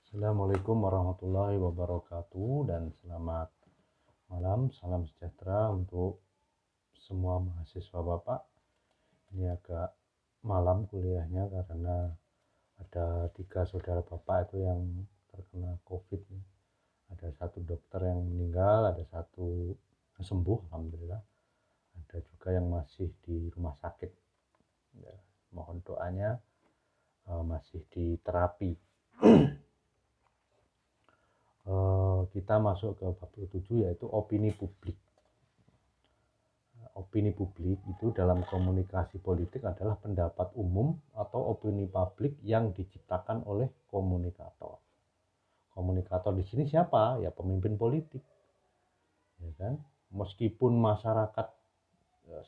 Assalamualaikum warahmatullahi wabarakatuh dan selamat malam, salam sejahtera untuk semua mahasiswa Bapak. Ini agak malam kuliahnya karena ada 3 saudara Bapak itu yang terkena COVID. Ada 1 dokter yang meninggal, ada 1 yang sembuh, alhamdulillah. Ada juga yang masih di rumah sakit. Ya, mohon doanya masih di terapi. Kita masuk ke bab 7 yaitu opini publik. Opini publik itu dalam komunikasi politik adalah pendapat umum atau opini publik yang diciptakan oleh komunikator. Komunikator di sini siapa? Ya pemimpin politik. Ya kan? Meskipun masyarakat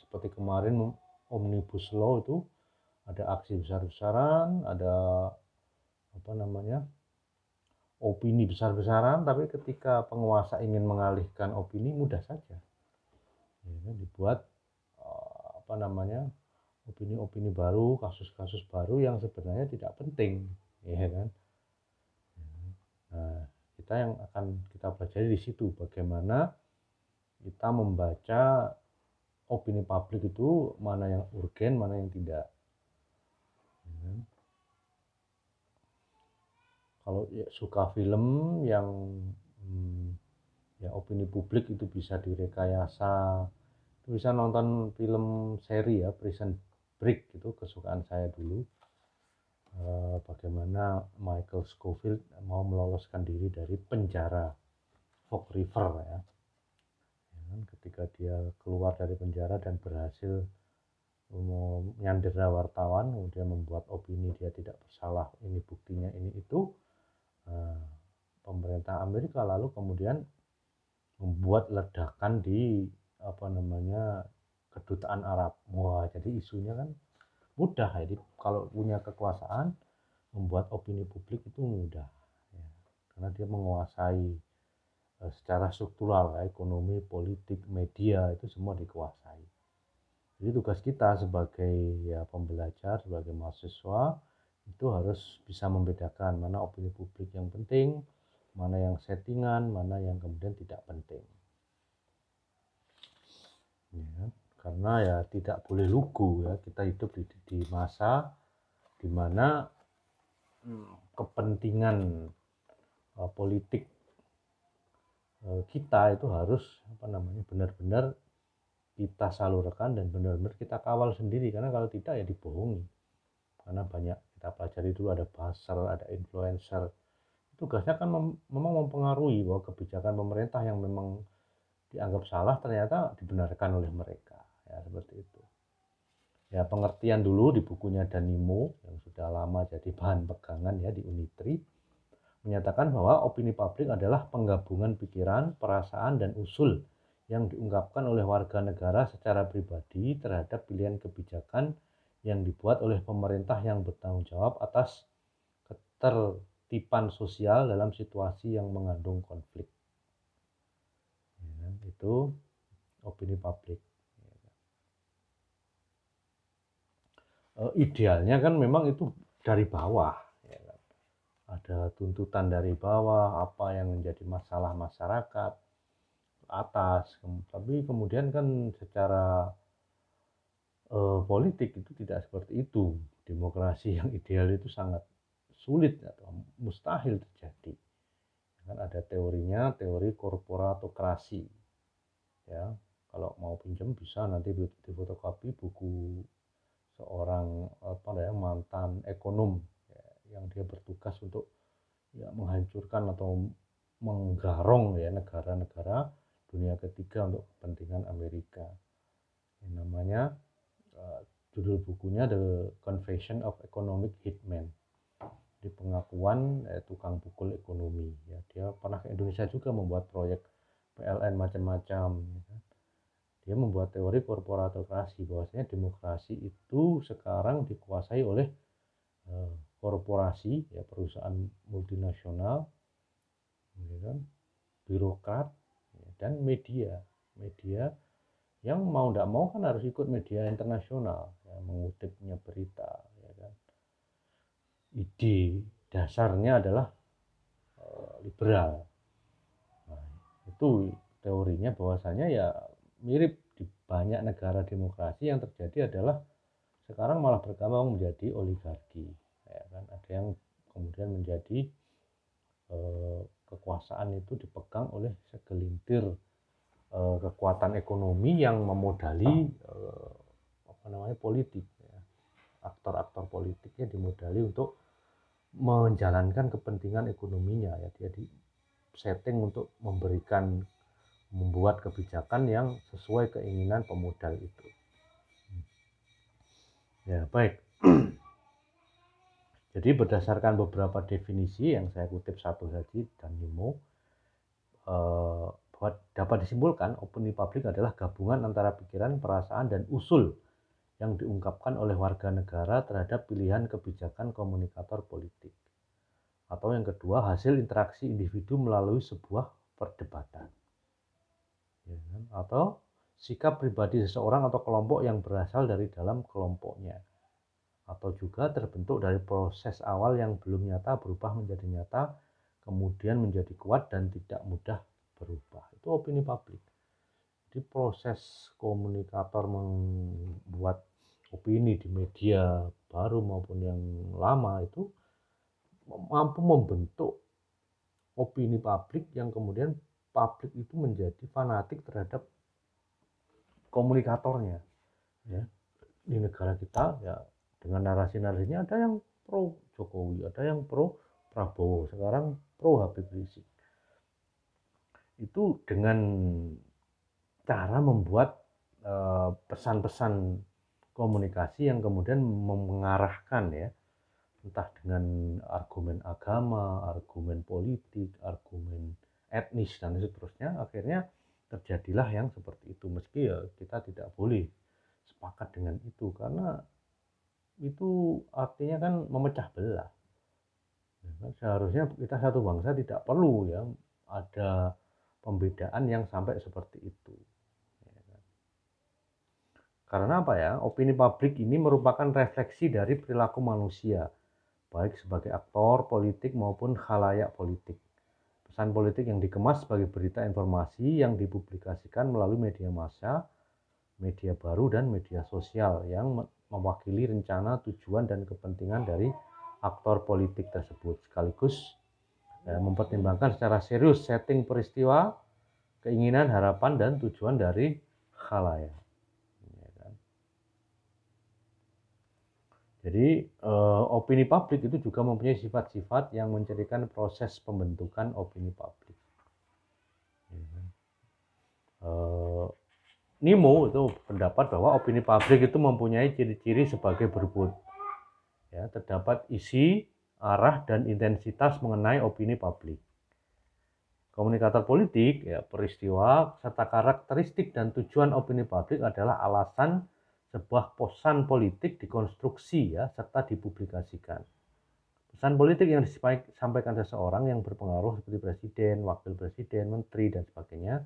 seperti kemarin Omnibus Law itu ada aksi besar-besaran, ada opini besar-besaran, tapi ketika penguasa ingin mengalihkan opini mudah saja. Ya, dibuat opini-opini baru, kasus-kasus baru yang sebenarnya tidak penting, ya kan? Nah, kita yang akan kita pelajari di situ bagaimana kita membaca opini publik itu mana yang urgen, mana yang tidak. Ya. Kalau ya, suka film yang ya opini publik itu bisa direkayasa, itu bisa nonton film seri ya Prison Break, itu kesukaan saya dulu. Bagaimana Michael Scofield mau meloloskan diri dari penjara Fog River ya. Ketika dia keluar dari penjara dan berhasil menyandera wartawan, kemudian membuat opini dia tidak bersalah, ini buktinya ini itu, pemerintah Amerika lalu kemudian membuat ledakan di kedutaan Arab. Wah, jadi isunya kan mudah. Jadi kalau punya kekuasaan membuat opini publik itu mudah ya, karena dia menguasai secara struktural ya, ekonomi, politik, media itu semua dikuasai. Jadi tugas kita sebagai ya pembelajar, sebagai mahasiswa itu harus bisa membedakan mana opini publik yang penting, mana yang settingan, mana yang kemudian tidak penting. Ya, karena ya tidak boleh lugu ya, kita hidup di masa di mana kepentingan politik kita itu harus benar-benar kita salurkan dan benar-benar kita kawal sendiri, karena kalau tidak ya dibohongi. Karena banyak kita pelajari dulu, ada buzzer, ada influencer, tugasnya kan memang mempengaruhi bahwa kebijakan pemerintah yang memang dianggap salah ternyata dibenarkan oleh mereka ya, seperti itu ya. Pengertian dulu di bukunya Danimo yang sudah lama jadi bahan pegangan ya di Unitri, menyatakan bahwa opini publik adalah penggabungan pikiran, perasaan, dan usul yang diungkapkan oleh warga negara secara pribadi terhadap pilihan kebijakan yang dibuat oleh pemerintah yang bertanggung jawab atas ketertiban sosial dalam situasi yang mengandung konflik. Ya, itu opini publik. Idealnya kan memang itu dari bawah. Ada tuntutan dari bawah, apa yang menjadi masalah masyarakat atas, tapi kemudian kan secara politik itu tidak seperti itu. Demokrasi yang ideal itu sangat sulit atau mustahil terjadi. Kan ada teorinya, teori korporatokrasi ya. Kalau mau pinjam bisa nanti difotokopi buku seorang mantan ekonom yang dia bertugas untuk ya menghancurkan atau menggarong ya negara-negara dunia ketiga untuk kepentingan Amerika. Yang namanya judul bukunya The Confession of Economic Hitman. Di pengakuan tukang pukul ekonomi. Ya, dia pernah ke Indonesia juga membuat proyek PLN macam-macam. Ya. Dia membuat teori korporatokrasi, bahwasanya demokrasi itu sekarang dikuasai oleh korporasi, ya perusahaan multinasional, ya kan, birokrat, ya, dan media yang mau tidak mau kan harus ikut media internasional, ya, mengutipnya berita, ya kan. Ide dasarnya adalah liberal. Nah, itu teorinya bahwasanya ya mirip di banyak negara demokrasi yang terjadi adalah sekarang malah berkembang menjadi oligarki, ya kan? Ada yang kemudian menjadi kekuasaan itu dipegang oleh segelintir kekuatan ekonomi yang memodali politik, ya. Aktor-aktor politiknya dimodali untuk menjalankan kepentingan ekonominya, ya. Dia di setting untuk membuat kebijakan yang sesuai keinginan pemodal itu. Ya, baik. Jadi berdasarkan beberapa definisi yang saya kutip satu tadi dan Nemo, bahwa dapat disimpulkan opini publik adalah gabungan antara pikiran, perasaan, dan usul yang diungkapkan oleh warga negara terhadap pilihan kebijakan komunikator politik. Atau yang kedua, hasil interaksi individu melalui sebuah perdebatan. Ya, atau sikap pribadi seseorang atau kelompok yang berasal dari dalam kelompoknya. Atau juga terbentuk dari proses awal yang belum nyata berubah menjadi nyata, kemudian menjadi kuat dan tidak mudah berubah. Itu opini publik. Jadi proses komunikator membuat opini di media baru maupun yang lama itu mampu membentuk opini publik yang kemudian publik itu menjadi fanatik terhadap komunikatornya, ya. Di negara kita ya dengan narasi-narasinya ada yang pro Jokowi, ada yang pro Prabowo, sekarang pro Habib Rizik. Itu dengan cara membuat pesan-pesan komunikasi yang kemudian mengarahkan, ya, entah dengan argumen agama, argumen politik, argumen etnis dan seterusnya, akhirnya terjadilah yang seperti itu. Meski ya kita tidak boleh sepakat dengan itu karena itu artinya kan memecah belah. Seharusnya kita satu bangsa tidak perlu ya ada pembedaan yang sampai seperti itu. Karena apa ya? Opini publik ini merupakan refleksi dari perilaku manusia, baik sebagai aktor politik maupun khalayak politik. Pesan politik yang dikemas sebagai berita informasi yang dipublikasikan melalui media massa, media baru, dan media sosial yang mewakili rencana, tujuan, dan kepentingan dari aktor politik tersebut, sekaligus mempertimbangkan secara serius setting peristiwa, keinginan, harapan, dan tujuan dari khalayak. Jadi opini publik itu juga mempunyai sifat-sifat yang menceritakan proses pembentukan opini publik. Nemo itu pendapat bahwa opini publik itu mempunyai ciri-ciri sebagai berikut. Ya, terdapat isi, arah, dan intensitas mengenai opini publik. Komunikator politik, ya, peristiwa, serta karakteristik dan tujuan opini publik adalah alasan sebuah pesan politik dikonstruksi, ya, serta dipublikasikan. Pesan politik yang disampaikan seseorang yang berpengaruh seperti presiden, wakil presiden, menteri, dan sebagainya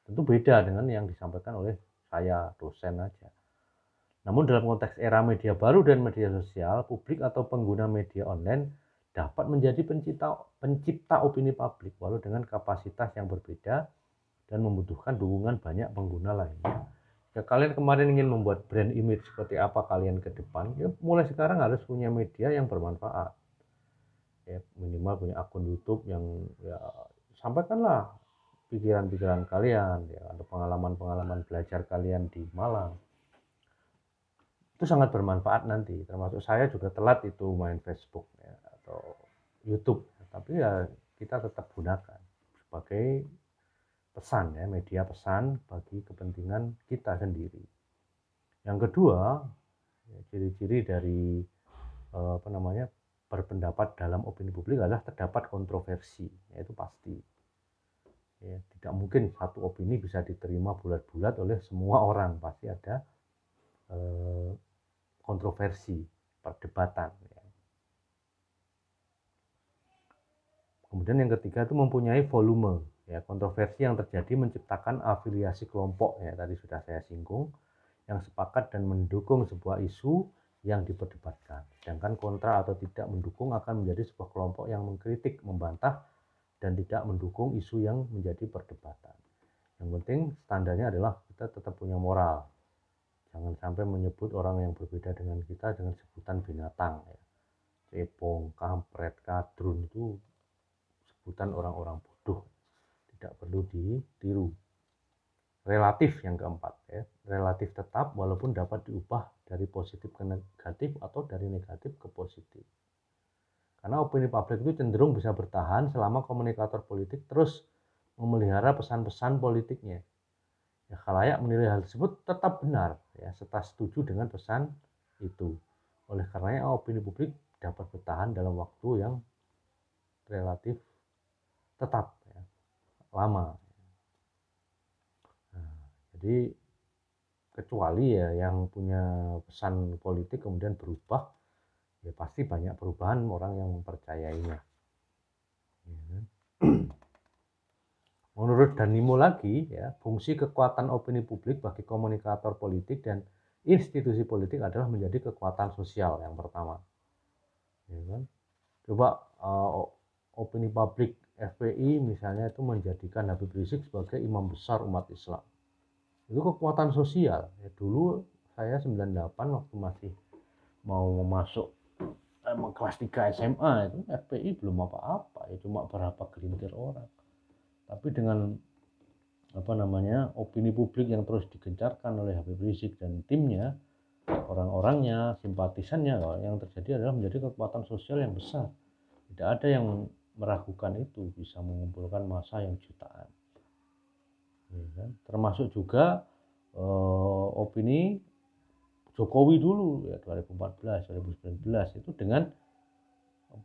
tentu beda dengan yang disampaikan oleh saya, dosen aja. Namun dalam konteks era media baru dan media sosial, publik atau pengguna media online dapat menjadi pencipta opini publik walau dengan kapasitas yang berbeda dan membutuhkan dukungan banyak pengguna lainnya. Jika kalian kemarin ingin membuat brand image seperti apa kalian ke depan, ya mulai sekarang harus punya media yang bermanfaat. Ya, minimal punya akun YouTube yang ya sampaikanlah pikiran-pikiran kalian, ya, atau pengalaman-pengalaman belajar kalian di Malang. Itu sangat bermanfaat nanti. Termasuk saya juga telat itu main Facebook, ya, atau YouTube, tapi ya kita tetap gunakan sebagai pesan, ya, media pesan bagi kepentingan kita sendiri. Yang kedua, ya, ciri-ciri dari berpendapat dalam opini publik adalah terdapat kontroversi, yaitu pasti. Ya, tidak mungkin satu opini bisa diterima bulat-bulat oleh semua orang, pasti ada kontroversi, perdebatan. Ya. Kemudian yang ketiga itu mempunyai volume. Ya, kontroversi yang terjadi menciptakan afiliasi kelompok, ya, tadi sudah saya singgung, yang sepakat dan mendukung sebuah isu yang diperdebatkan. Sedangkan kontra atau tidak mendukung akan menjadi sebuah kelompok yang mengkritik, membantah, dan tidak mendukung isu yang menjadi perdebatan. Yang penting standarnya adalah kita tetap punya moral. Jangan sampai menyebut orang yang berbeda dengan kita dengan sebutan binatang, ya. Cepong, kampret, kadrun itu sebutan orang-orang bodoh, tidak perlu ditiru. Relatif yang keempat, ya. Relatif tetap walaupun dapat diubah dari positif ke negatif atau dari negatif ke positif. Karena opini publik itu cenderung bisa bertahan selama komunikator politik terus memelihara pesan-pesan politiknya. Ya, khalayak menilai hal tersebut tetap benar, ya, serta setuju dengan pesan itu. Oleh karenanya opini publik dapat bertahan dalam waktu yang relatif tetap, ya, lama. Nah, jadi kecuali ya yang punya pesan politik kemudian berubah, ya pasti banyak perubahan orang yang mempercayainya. Ya, kan? Menurut Danimo lagi, ya, fungsi kekuatan opini publik bagi komunikator politik dan institusi politik adalah menjadi kekuatan sosial yang pertama. Ya, kan? Coba opini publik FPI misalnya itu menjadikan Habib Rizik sebagai imam besar umat Islam. Itu kekuatan sosial. Ya, dulu saya 98 waktu masih mau masuk kelas 3 SMA itu FPI belum apa-apa, ya cuma berapa gelintir orang. Tapi dengan opini publik yang terus digencarkan oleh Habib Rizik dan timnya, orang-orangnya, simpatisannya, yang terjadi adalah menjadi kekuatan sosial yang besar. Tidak ada yang meragukan itu bisa mengumpulkan massa yang jutaan. Ya, kan? Termasuk juga opini Jokowi dulu ya 2014, 2019 itu dengan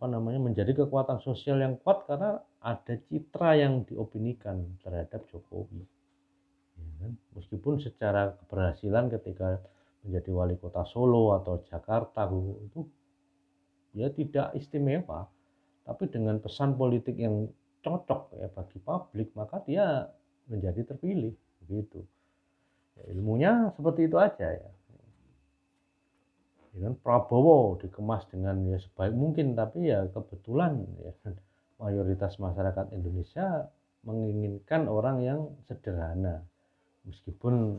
menjadi kekuatan sosial yang kuat karena ada citra yang diopinikan terhadap Jokowi. Ya, kan? Meskipun secara keberhasilan ketika menjadi wali kota Solo atau Jakarta itu ya tidak istimewa, tapi dengan pesan politik yang cocok ya bagi publik maka dia menjadi terpilih begitu. Ya, ilmunya seperti itu aja ya. Ya kan? Prabowo dikemas dengan ya sebaik mungkin, tapi ya kebetulan ya mayoritas masyarakat Indonesia menginginkan orang yang sederhana. Meskipun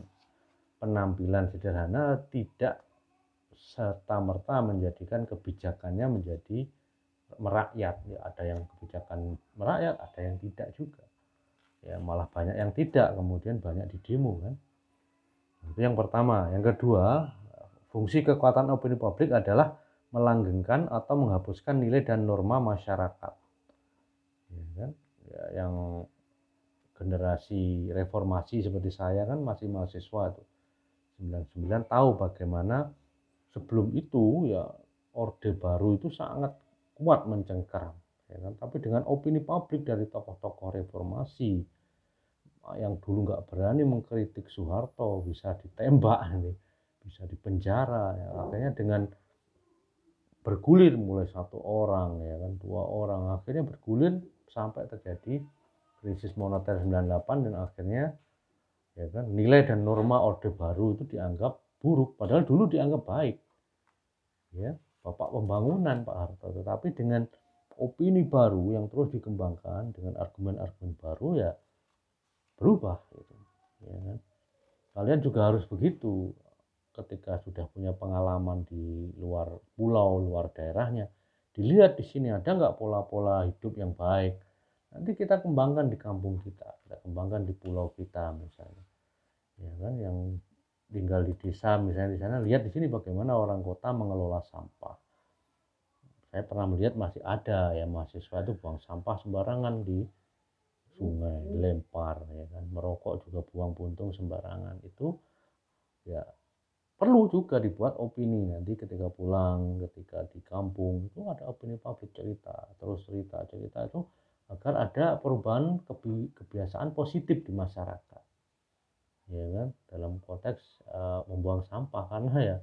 penampilan sederhana tidak serta-merta menjadikan kebijakannya menjadi merakyat. Ya, ada yang kebijakan merakyat, ada yang tidak juga. Ya, malah banyak yang tidak, kemudian banyak di demo kan. Itu yang pertama. Yang kedua, fungsi kekuatan opini publik adalah melanggengkan atau menghapuskan nilai dan norma masyarakat. Ya, kan? Ya, yang generasi reformasi seperti saya kan masih mahasiswa tuh. 99 tahu bagaimana sebelum itu ya Orde Baru itu sangat kuat mencengkeram, ya kan? Tapi dengan opini publik dari tokoh-tokoh reformasi yang dulu nggak berani mengkritik Soeharto bisa ditembak nih, bisa dipenjara, ya. Akhirnya dengan bergulir mulai 1 orang ya kan 2 orang akhirnya bergulir sampai terjadi krisis moneter 98 dan akhirnya ya kan nilai dan norma Orde Baru itu dianggap buruk padahal dulu dianggap baik, ya bapak pembangunan Pak Harto. Tetapi dengan opini baru yang terus dikembangkan dengan argumen-argumen baru ya berubah gitu, ya kan? Kalian juga harus begitu ketika sudah punya pengalaman di luar pulau, luar daerahnya, dilihat di sini ada nggak pola-pola hidup yang baik. Nanti kita kembangkan di kampung kita kembangkan di pulau kita misalnya, ya kan, yang tinggal di desa misalnya di sana, lihat di sini bagaimana orang kota mengelola sampah. Saya pernah melihat masih ada ya mahasiswa itu buang sampah sembarangan di sungai, lempar ya kan, merokok juga buang puntung sembarangan. Itu ya perlu juga dibuat opini nanti ketika pulang, ketika di kampung itu ada opini publik cerita itu agar ada perubahan kebiasaan positif di masyarakat, ya kan, dalam konteks membuang sampah karena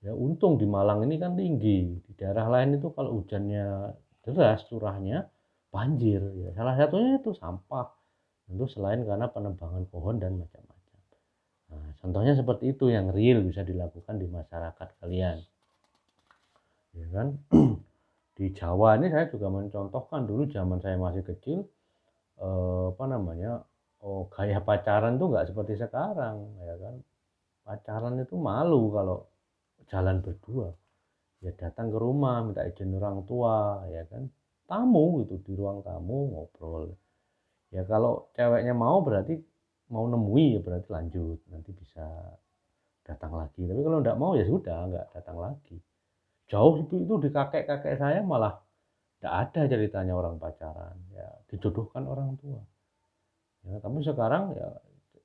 ya untung di Malang ini kan tinggi, di daerah lain itu kalau hujannya deras curahnya banjir ya, salah satunya itu sampah, tentu selain karena penebangan pohon dan macam-macam. Nah, contohnya seperti itu yang real bisa dilakukan di masyarakat kalian, ya kan. Di Jawa ini saya juga mencontohkan dulu zaman saya masih kecil, apa namanya, gaya pacaran tuh nggak seperti sekarang, ya kan. Pacaran itu malu kalau jalan berdua, ya datang ke rumah minta izin orang tua, ya kan. Tamu gitu, di ruang tamu ngobrol. Ya kalau ceweknya mau berarti mau nemui ya berarti lanjut, nanti bisa datang lagi. Tapi kalau nggak mau ya sudah, nggak datang lagi. Jauh itu di kakek-kakek saya malah nggak ada ceritanya orang pacaran, ya dijodohkan orang tua. Ya, tapi sekarang ya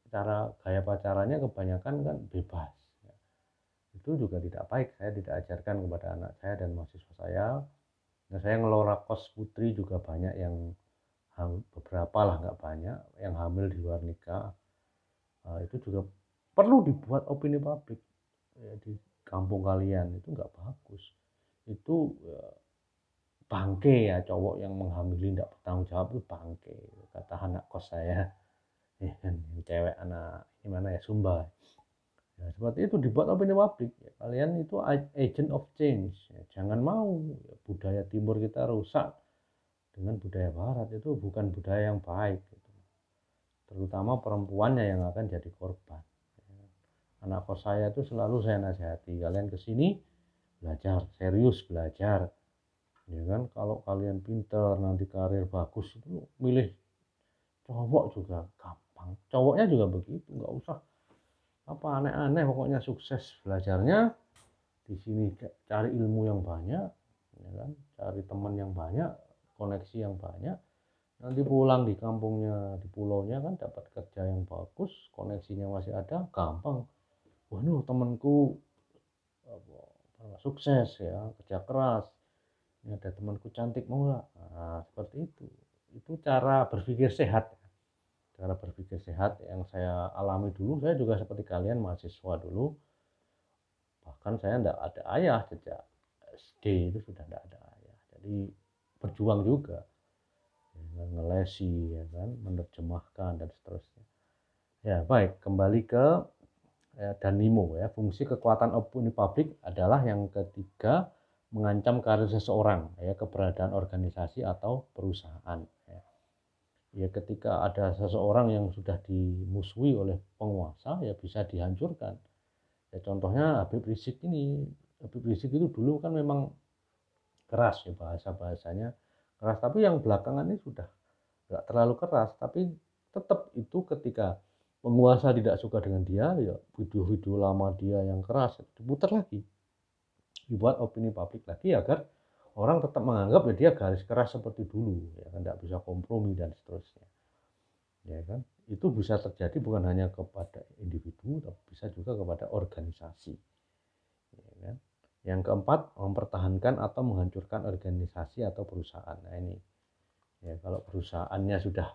cara gaya pacarannya kebanyakan kan bebas. Ya. Itu juga tidak baik, saya tidak ajarkan kepada anak saya dan mahasiswa saya. Nah, saya ngelola kos putri juga banyak yang beberapa lah, nggak banyak yang hamil di luar nikah. Itu juga perlu dibuat opini publik, ya, di kampung kalian itu nggak bagus. Itu bangke ya, cowok yang menghamili tidak bertanggung jawab itu bangke, kata anak kos saya. Ya kan, cewek anak gimana ya, Sumba. Ya, seperti itu dibuat opini publik, ya, kalian itu agent of change, ya, jangan mau ya, budaya timur kita rusak dengan budaya barat, itu bukan budaya yang baik gitu. Terutama perempuannya yang akan jadi korban. Ya. Anak kos saya itu selalu saya nasihati, kalian kesini belajar, serius belajar, ya kan. Kalau kalian pinter nanti karir bagus itu milih cowok juga gampang, cowoknya juga begitu, nggak usah apa aneh-aneh, pokoknya sukses belajarnya di sini, cari ilmu yang banyak, ya kan, cari teman yang banyak, koneksi yang banyak, nanti pulang di kampungnya di pulaunya kan dapat kerja yang bagus, koneksinya masih ada, gampang. Wah ini temanku sukses ya, kerja keras, ini ada temanku cantik mau nggak, nah, seperti itu cara berpikir sehat. Cara berpikir sehat yang saya alami dulu, saya juga seperti kalian mahasiswa dulu, bahkan saya tidak ada ayah sejak SD, itu sudah tidak ada ayah, jadi berjuang juga, ya, ngelesi, ya kan, menerjemahkan dan seterusnya. Ya baik, kembali ke Danimo ya, fungsi kekuatan opini publik adalah yang ketiga, mengancam karir seseorang, ya, keberadaan organisasi atau perusahaan. Ya. Ya ketika ada seseorang yang sudah dimusuhi oleh penguasa ya bisa dihancurkan. Ya contohnya Habib Rizik ini. Habib Rizik itu dulu kan memang keras ya, bahasanya keras, tapi yang belakangan ini sudah nggak terlalu keras, tapi tetap itu ketika penguasa tidak suka dengan dia, ya video-video lama dia yang keras diputar lagi, dibuat opini publik lagi agar orang tetap menganggap ya dia garis keras seperti dulu, ya kan, tidak bisa kompromi dan seterusnya, ya kan. Itu bisa terjadi bukan hanya kepada individu tapi bisa juga kepada organisasi, ya kan. Yang keempat, mempertahankan atau menghancurkan organisasi atau perusahaan. Nah ini ya, kalau perusahaannya sudah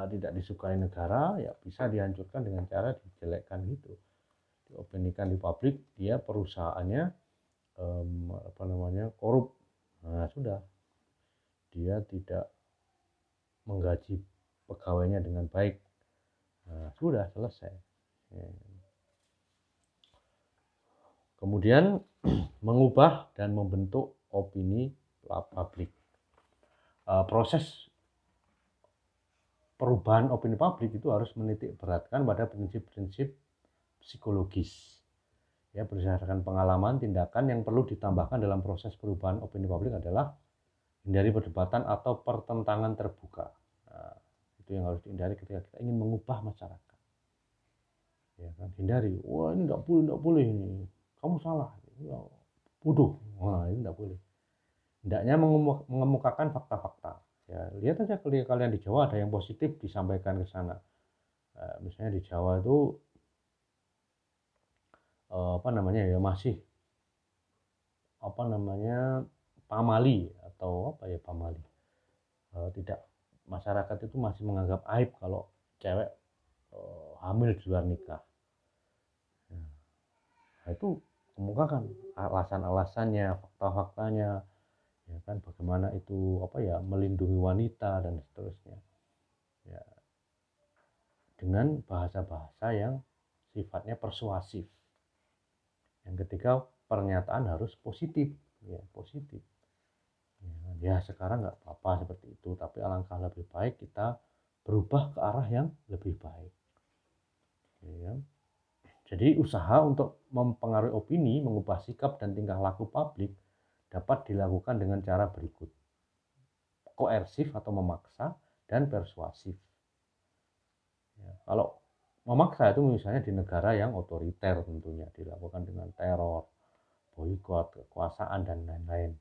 tidak disukai negara ya bisa dihancurkan dengan cara dijelekkan gitu, diopinikan di publik, dia perusahaannya apa namanya, korup. Nah sudah, dia tidak menggaji pegawainya dengan baik. Nah, sudah selesai. Ya. Kemudian mengubah dan membentuk opini publik. Proses perubahan opini publik itu harus menitik beratkan pada prinsip-prinsip psikologis. Ya, berdasarkan pengalaman, tindakan yang perlu ditambahkan dalam proses perubahan opini publik adalah hindari perdebatan atau pertentangan terbuka. Nah, itu yang harus dihindari ketika kita ingin mengubah masyarakat. Ya kan, hindari. Wah ini tidak boleh ini. Kamu salah. Ya, bodoh. Wah ini tidak boleh. Hendaknya mengemukakan fakta-fakta. Ya, lihat aja kalau kalian di Jawa ada yang positif disampaikan ke sana. Misalnya di Jawa itu apa namanya ya, masih apa namanya, pamali atau apa ya, pamali. Tidak, masyarakat itu masih menganggap aib kalau cewek hamil di luar nikah. Nah, itu kemukakan alasan-alasannya, fakta-faktanya, ya kan, bagaimana itu apa ya, melindungi wanita dan seterusnya, ya, dengan bahasa-bahasa yang sifatnya persuasif. Yang ketiga, pernyataan harus positif, ya positif. Ya sekarang nggak apa-apa seperti itu, tapi alangkah lebih baik kita berubah ke arah yang lebih baik. Ya. Jadi usaha untuk mempengaruhi opini, mengubah sikap dan tingkah laku publik dapat dilakukan dengan cara berikut: koersif atau memaksa, dan persuasif. Ya, kalau memaksa itu misalnya di negara yang otoriter tentunya dilakukan dengan teror, boikot, kekuasaan dan lain-lain.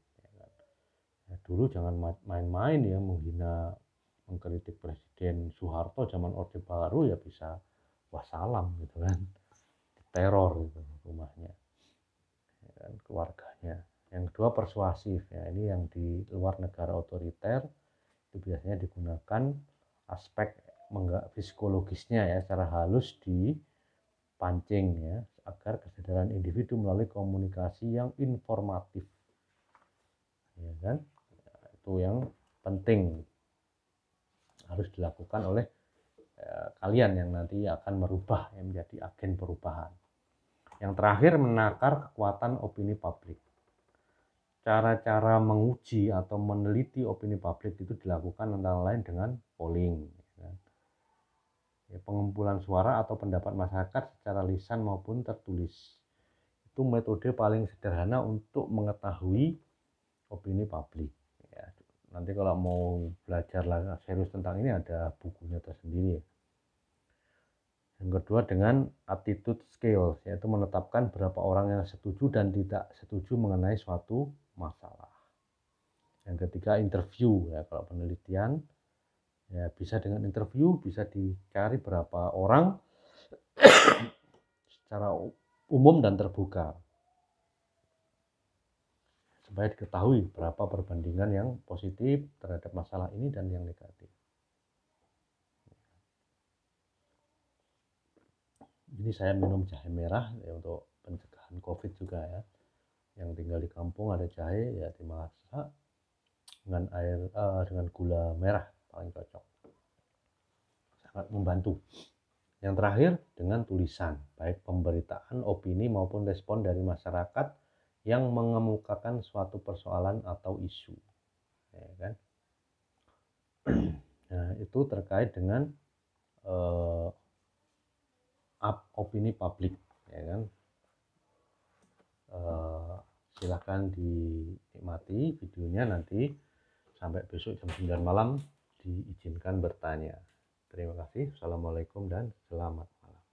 Ya, dulu jangan main-main ya menghina, mengkritik Presiden Soeharto zaman Orde Baru ya bisa wassalam gitu kan, teror gitu rumahnya, ya kan, keluarganya. Yang kedua persuasif, ya ini yang di luar negara otoriter itu biasanya digunakan aspek psikologisnya ya, secara halus dipancing ya agar kesadaran individu melalui komunikasi yang informatif, ya kan, itu yang penting harus dilakukan oleh kalian yang nanti akan merubah menjadi agen perubahan. Yang terakhir, menakar kekuatan opini publik. Cara-cara menguji atau meneliti opini publik itu dilakukan antara lain dengan polling, pengumpulan suara atau pendapat masyarakat secara lisan maupun tertulis. Itu metode paling sederhana untuk mengetahui opini publik. Ya, nanti kalau mau belajar serius tentang ini ada bukunya tersendiri. Yang kedua dengan attitude skills, yaitu menetapkan berapa orang yang setuju dan tidak setuju mengenai suatu masalah. Yang ketiga interview, ya kalau penelitian ya bisa dengan interview, bisa dicari berapa orang secara umum dan terbuka supaya diketahui berapa perbandingan yang positif terhadap masalah ini dan yang negatif. Ini saya minum jahe merah ya untuk pencegahan COVID juga ya. Yang tinggal di kampung ada jahe ya dimasak dengan dengan gula merah paling cocok, sangat membantu. Yang terakhir dengan tulisan, baik pemberitaan, opini maupun respon dari masyarakat yang mengemukakan suatu persoalan atau isu, ya kan. Nah itu terkait dengan opini publik, ya kan. Silahkan dinikmati videonya nanti. Sampai besok jam 9 malam diizinkan bertanya. Terima kasih. Assalamualaikum dan selamat.